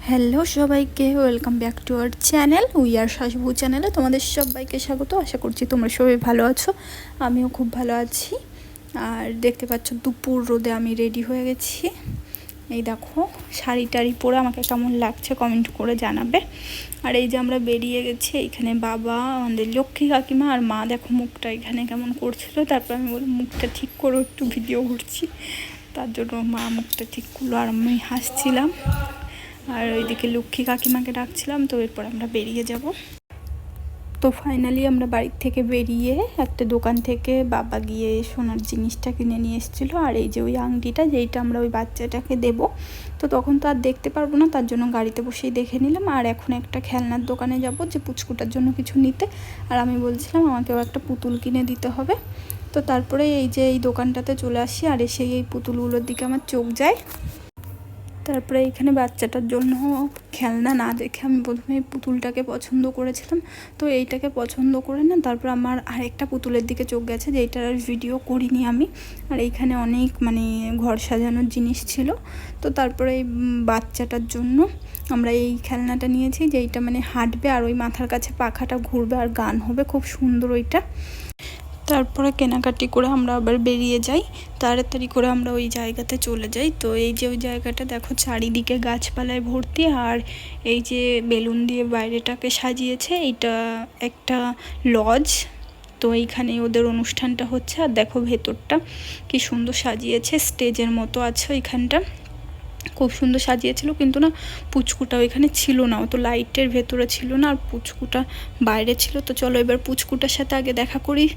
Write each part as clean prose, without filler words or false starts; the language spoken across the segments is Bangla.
হ্যালো সবাইকে, welcome back to our channel we are শাশবু চ্যানেলে তোমাদের সবাইকে স্বাগত। আশা করছি তোমরা সবাই ভালো আছো, আমিও খুব ভালো আছি। আর দেখতে পাচ্ছ দুপুর রোদে আমি রেডি হয়ে গেছি। এই দেখো শাড়ি টাড়ি পরে আমাকে কেমন লাগছে কমেন্ট করে জানাবে। আর এই যে আমরা বেরিয়ে গেছি, এইখানে বাবা, আমাদের লক্ষ্মী কাকিমা আর মা দেখো মুখটা এখানে কেমন করছিল। তারপর আমি বলি মুখটা ঠিক করো, একটু ভিডিও করছি। তার জন্য মা মুখটা ঠিক করলো আর আমি হাসছিলাম। আর ওইদিকে লক্ষ্মী কাকিমাকে ডাকছিলাম। তো এরপর আমরা বেরিয়ে যাব। তো ফাইনালি আমরা বাড়ির থেকে বেরিয়ে একটা দোকান থেকে বাবা গিয়ে সোনার জিনিসটা কিনে নিয়ে এসেছিলো। আর এই যে ওই আংটিটা, যেইটা আমরা ওই বাচ্চাটাকে দেব, তো তখন তো আর দেখতে পারবো না, তার জন্য গাড়িতে বসেই দেখে নিলাম। আর এখন একটা খেলনার দোকানে যাব যে পুচকুটার জন্য কিছু নিতে। আর আমি বলছিলাম আমাকেও একটা পুতুল কিনে দিতে হবে। তো তারপরে এই যে এই দোকানটাতে চলে আসি, আর এসে এই পুতুলগুলোর দিকে আমার চোখ যায়। তারপরে এখানে বাচ্চাটার জন্য খেলনা না দেখে আমি প্রথমে এই পুতুলটাকে পছন্দ করেছিলাম। তো এইটাকে পছন্দ করে না, তারপর আমার আরেকটা পুতুলের দিকে চোখ গেছে, যেইটার আর ভিডিও করিনি আমি। আর এইখানে অনেক ঘর সাজানোর জিনিস ছিল। তো তারপরে এই বাচ্চাটার জন্য আমরা এই খেলনাটা নিয়েছি, যেইটা হাঁটবে আর ওই মাথার কাছে পাখাটা ঘুরবে আর গান হবে, খুব সুন্দর ওইটা। তারপরে কেনাকাটি করে আমরা আবার বেরিয়ে যাই, তাড়াতাড়ি করে আমরা ওই জায়গাতে চলে যাই। তো এই যে ওই জায়গাটা দেখো, চারিদিকে গাছপালায় ভর্তি, আর এই যে বেলুন দিয়ে বাইরেটাকে সাজিয়েছে, এইটা একটা লজ। তো এইখানে ওদের অনুষ্ঠানটা হচ্ছে। আর দেখো ভেতরটা কি সুন্দর সাজিয়েছে, স্টেজের মতো আছে ওইখানটা, খুব সুন্দর সাজিয়েছিল। কিন্তু না, পুচকুটা ওইখানে ছিল না, ও তো লাইটের ভেতরে ছিল না, আর পুচকুটা বাইরে ছিল। তো চলো এবার পুচকুটার সাথে আগে দেখা করি।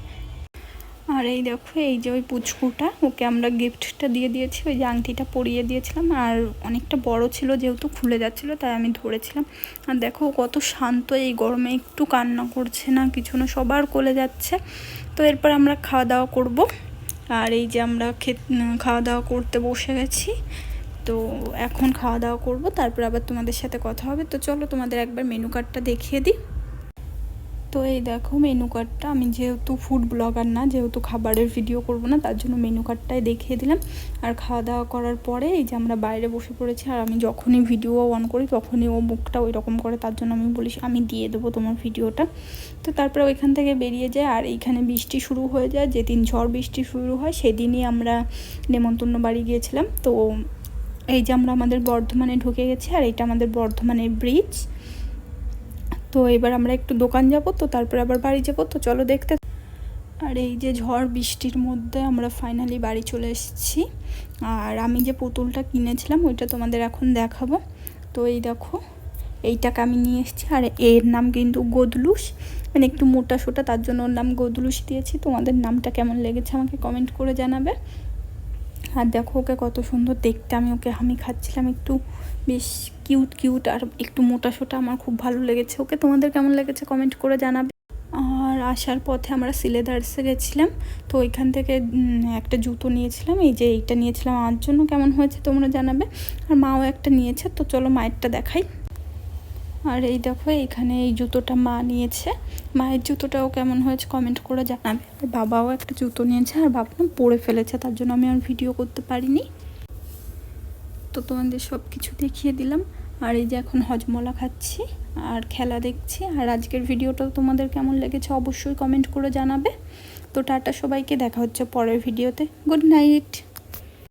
আর এই দেখো, এই যে ওই পুচকুটা, ওকে আমরা গিফটটা দিয়ে দিয়েছি, ওই যে আংটিটা পরিয়ে দিয়েছিলাম। আর অনেকটা বড় ছিল, যেহেতু খুলে যাচ্ছিলো, তাই আমি ধরেছিলাম। আর দেখো কত শান্ত, এই গরমে একটু কান্না করছে না, কিছু না, সবার কোলে যাচ্ছে। তো এরপর আমরা খাওয়া দাওয়া করব। আর এই যে আমরা খাওয়া দাওয়া করতে বসে গেছি। তো এখন খাওয়া দাওয়া করব, তারপর আবার তোমাদের সাথে কথা হবে। তো চলো তোমাদের একবার মেনু কার্ডটা দেখিয়ে দিই। তো এই দেখো মেনু কার্ডটা, আমি যেহেতু ফুড ব্লগার না, যেহেতু খাবারের ভিডিও করব না, তার জন্য মেনু কার্ডটাই দেখিয়ে দিলাম। আর খাওয়া দাওয়া করার পরে এই যে আমরা বাইরে বসে পড়েছি। আর আমি যখনই ভিডিও অন করি তখনই ও মুখটা ওই রকম করে, তার জন্য আমি বলি আমি দিয়ে দেবো তোমার ভিডিওটা। তো তারপরে ওইখান থেকে বেরিয়ে যায়। আর এইখানে বৃষ্টি শুরু হয়ে যায়, যেদিন ঝড় বৃষ্টি শুরু হয় সেদিনই আমরা নেমন্তন্ন বাড়ি গিয়েছিলাম। তো এই যে আমরা আমাদের বর্ধমানে ঢুকে গেছি, আর এইটা আমাদের বর্ধমানের ব্রিজ। তো এবার আমরা একটু দোকান যাব, তো তারপরে আবার বাড়ি যাব। তো চলো দেখতে। আর এই যে ঝড় বৃষ্টির মধ্যে আমরা ফাইনালি বাড়ি চলে এসেছি। আর আমি যে পুতুলটা কিনেছিলাম ওইটা তোমাদের এখন দেখাবো। তো এই দেখো, এইটাকে আমি নিয়ে এসেছি। আর এর নাম কিন্তু গোদলুস, একটু মোটা সোটা, তার জন্য ওর নাম গোদলুস দিয়েছি। তোমাদের নামটা কেমন লেগেছে আমাকে কমেন্ট করে জানাবে। আর দেখো ওকে কত সুন্দর দেখতে, আমি ওকে হামি খাচ্ছিলাম, একটু বেশ কিউট কিউট আর একটু মোটা সোটা, আমার খুব ভালো লেগেছে ওকে। তোমাদের কেমন লেগেছে কমেন্ট করে জানাবে। আর আসার পথে আমরা সিলেদার্সে গেছিলাম। তো ওইখান থেকে একটা জুতো নিয়েছিলাম, এই যে এইটা নিয়েছিলাম আমার জন্য, কেমন হয়েছে তোমরা জানাবে। আর মাও একটা নিয়েছে, তো চলো মায়েরটা দেখাই। আর এই দেখো, এইখানে এই জুতোটা মা নিয়েছে, মায়ের জুতোটাও কেমন হয়েছে কমেন্ট করে জানাবে। আর বাবাও একটা জুতো নিয়েছে, আর বাবা না পরে ফেলেছে, তার জন্য আমি আর ভিডিও করতে পারিনি। তো তোমাদের সব কিছু দেখিয়ে দিলাম। আর এই যে এখন হজমলা খাচ্ছি আর খেলা দেখছি। আর আজকের ভিডিওটা তোমাদের কেমন লেগেছে অবশ্যই কমেন্ট করে জানাবে। তো টাটা সবাইকে, দেখা হচ্ছে পরের ভিডিওতে। Good night.